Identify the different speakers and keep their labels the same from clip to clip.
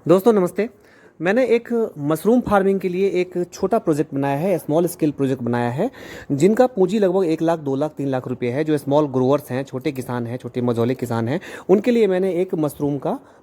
Speaker 1: दोस्तों नमस्ते। मैंने एक मशरूम फार्मिंग के लिए एक छोटा प्रोजेक्ट बनाया है, स्मॉल स्केल प्रोजेक्ट बनाया है, जिनका पूंजी लगभग 1 लाख 2 लाख 3 लाख रुपए है। जो स्मॉल ग्रोअर्स हैं, छोटे किसान हैं, छोटे मझोले किसान हैं, उनके लिए मैंने एक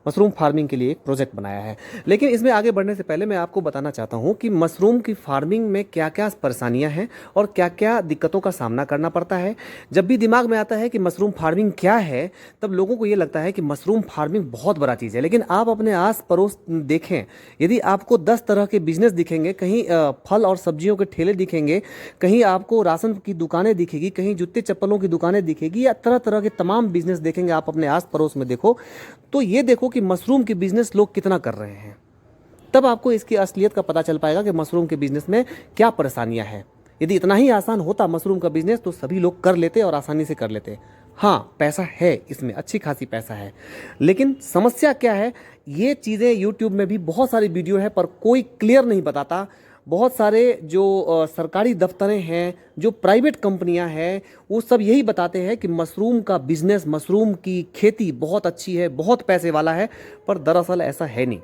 Speaker 1: मशरूम फार्मिंग के लिए एक प्रोजेक्ट बनाया है। लेकिन इसमें आगे बढ़ने से पहले मैं आपको बताना चाहता हूँ कि मशरूम की फार्मिंग में क्या क्या परेशानियाँ हैं और क्या क्या दिक्कतों का सामना करना पड़ता है। जब भी दिमाग में आता है कि मशरूम फार्मिंग क्या है, तब लोगों को ये लगता है कि मशरूम फार्मिंग बहुत बड़ा चीज़ है। लेकिन आप अपने आस पड़ोस देखें, यदि आपको 10 तरह के बिजनेस दिखेंगे, कहीं फल और सब्जियों के ठेले दिखेंगे, कहीं आपको राशन की दुकानें दिखेगी, कहीं जूते चप्पलों की दुकानें दिखेगी, या तरह तरह के तमाम बिजनेस देखेंगे आप अपने आस पड़ोस में देखो, तो ये देखो कि मशरूम के बिजनेस लोग कितना कर रहे हैं। तब आपको इसकी असलियत का पता चल पाएगा कि मशरूम के बिजनेस में क्या परेशानियां हैं। यदि इतना ही आसान होता मशरूम का बिजनेस, तो सभी लोग कर लेते और आसानी से कर लेते। हाँ, पैसा है इसमें, अच्छी खासी पैसा है। लेकिन समस्या क्या है, ये चीज़ें यूट्यूब में भी बहुत सारी वीडियो है, पर कोई क्लियर नहीं बताता। बहुत सारे जो सरकारी दफ्तरें हैं, जो प्राइवेट कंपनियां हैं, वो सब यही बताते हैं कि मशरूम का बिजनेस, मशरूम की खेती बहुत अच्छी है, बहुत पैसे वाला है, पर दरअसल ऐसा है नहीं।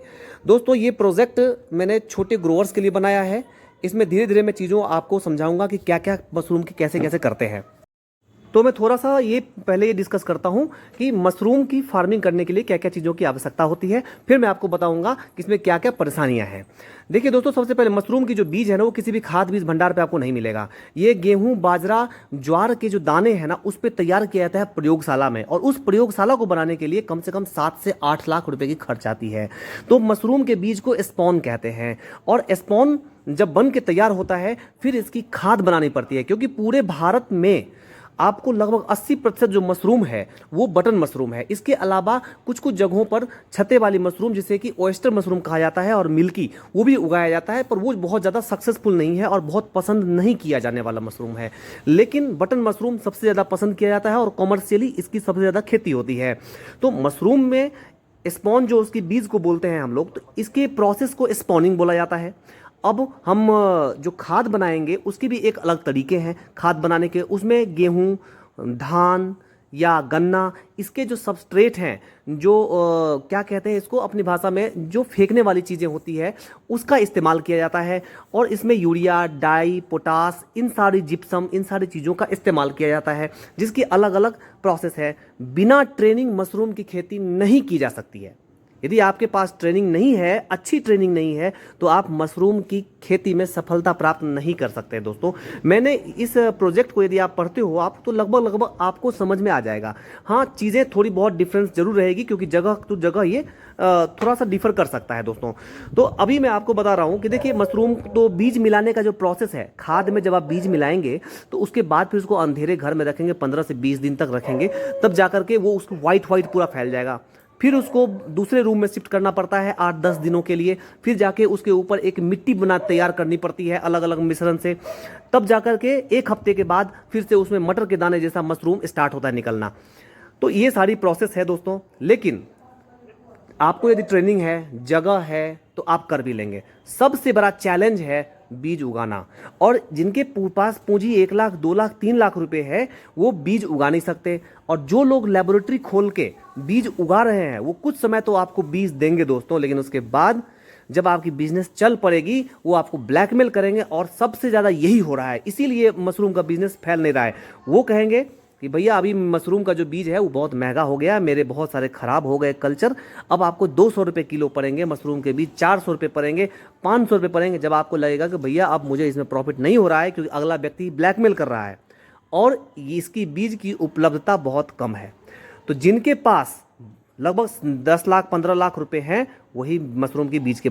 Speaker 1: दोस्तों, ये प्रोजेक्ट मैंने छोटे ग्रोवर्स के लिए बनाया है। इसमें धीरे धीरे मैं चीज़ों आपको समझाऊंगा कि क्या क्या मशरूम की कैसे कैसे करते हैं। तो मैं थोड़ा सा पहले ये डिस्कस करता हूँ कि मशरूम की फार्मिंग करने के लिए क्या क्या चीज़ों की आवश्यकता होती है, फिर मैं आपको बताऊंगा कि इसमें क्या क्या परेशानियां हैं। देखिए दोस्तों, सबसे पहले मशरूम की जो बीज है ना, वो किसी भी खाद बीज भंडार पे आपको नहीं मिलेगा। ये गेहूं, बाजरा, ज्वार के जो दाने हैं ना, उस पर तैयार किया जाता है प्रयोगशाला में, और उस प्रयोगशाला को बनाने के लिए कम से कम 7 से 8 लाख रुपए की खर्च आती है। तो मशरूम के बीज को स्पॉन कहते हैं, और स्पॉन जब बन के तैयार होता है, फिर इसकी खाद बनानी पड़ती है। क्योंकि पूरे भारत में आपको लगभग 80% जो मशरूम है वो बटन मशरूम है। इसके अलावा कुछ कुछ जगहों पर छत्ते वाली मशरूम, जिसे कि ऑयस्टर मशरूम कहा जाता है, और मिल्की, वो भी उगाया जाता है, पर वो बहुत ज़्यादा सक्सेसफुल नहीं है और बहुत पसंद नहीं किया जाने वाला मशरूम है। लेकिन बटन मशरूम सबसे ज़्यादा पसंद किया जाता है और कॉमर्शियली इसकी सबसे ज़्यादा खेती होती है। तो मशरूम में स्पॉन, जो उसकी बीज को बोलते हैं हम लोग, तो इसके प्रोसेस को स्पॉनिंग बोला जाता है। अब हम जो खाद बनाएंगे उसके भी एक अलग तरीके हैं खाद बनाने के। उसमें गेहूं, धान या गन्ना, इसके जो सबस्ट्रेट हैं, जो क्या कहते हैं इसको अपनी भाषा में, जो फेंकने वाली चीज़ें होती है, उसका इस्तेमाल किया जाता है। और इसमें यूरिया, डाई, पोटास, इन सारी जिप्सम, इन सारी चीज़ों का इस्तेमाल किया जाता है, जिसकी अलग अलग प्रोसेस है। बिना ट्रेनिंग मशरूम की खेती नहीं की जा सकती है। यदि आपके पास ट्रेनिंग नहीं है, अच्छी ट्रेनिंग नहीं है, तो आप मशरूम की खेती में सफलता प्राप्त नहीं कर सकते। दोस्तों, मैंने इस प्रोजेक्ट को यदि आप पढ़ते हो आप, तो लगभग लगभग आपको समझ में आ जाएगा। हाँ, चीज़ें थोड़ी बहुत डिफरेंस जरूर रहेगी, क्योंकि जगह तो जगह ये थोड़ा सा डिफर कर सकता है। दोस्तों, तो अभी मैं आपको बता रहा हूँ कि देखिए, मशरूम तो बीज मिलाने का जो प्रोसेस है, खाद में जब आप बीज मिलाएंगे तो उसके बाद फिर उसको अंधेरे घर में रखेंगे, 15 से 20 दिन तक रखेंगे, तब जाकर के वो उसको व्हाइट व्हाइट पूरा फैल जाएगा। फिर उसको दूसरे रूम में शिफ्ट करना पड़ता है 8-10 दिनों के लिए। फिर जाके उसके ऊपर एक मिट्टी बना तैयार करनी पड़ती है अलग अलग मिश्रण से। तब जाकर के 1 हफ्ते के बाद फिर से उसमें मटर के दाने जैसा मशरूम स्टार्ट होता है निकलना। तो ये सारी प्रोसेस है दोस्तों। लेकिन आपको यदि ट्रेनिंग है, जगह है, तो आप कर भी लेंगे। सबसे बड़ा चैलेंज है बीज उगाना। और जिनके पास पूंजी 1 लाख 2 लाख 3 लाख रुपए है, वो बीज उगा नहीं सकते। और जो लोग लेबोरेटरी खोल के बीज उगा रहे हैं, वो कुछ समय तो आपको बीज देंगे दोस्तों, लेकिन उसके बाद जब आपकी बिजनेस चल पड़ेगी, वो आपको ब्लैकमेल करेंगे। और सबसे ज़्यादा यही हो रहा है, इसीलिए मशरूम का बिजनेस फैल नहीं रहा है। वो कहेंगे कि भैया, अभी मशरूम का जो बीज है वो बहुत महंगा हो गया, मेरे बहुत सारे खराब हो गए कल्चर, अब आपको 200 रुपये किलो पड़ेंगे मशरूम के बीज, 400 रुपये पड़ेंगे, 500 रुपये पड़ेंगे। जब आपको लगेगा कि भैया अब मुझे इसमें प्रॉफिट नहीं हो रहा है, क्योंकि अगला व्यक्ति ब्लैकमेल कर रहा है और इसकी बीज की उपलब्धता बहुत कम है। तो जिनके पास लगभग 10 लाख 15 लाख रुपए हैं, वही मशरूम की बीज के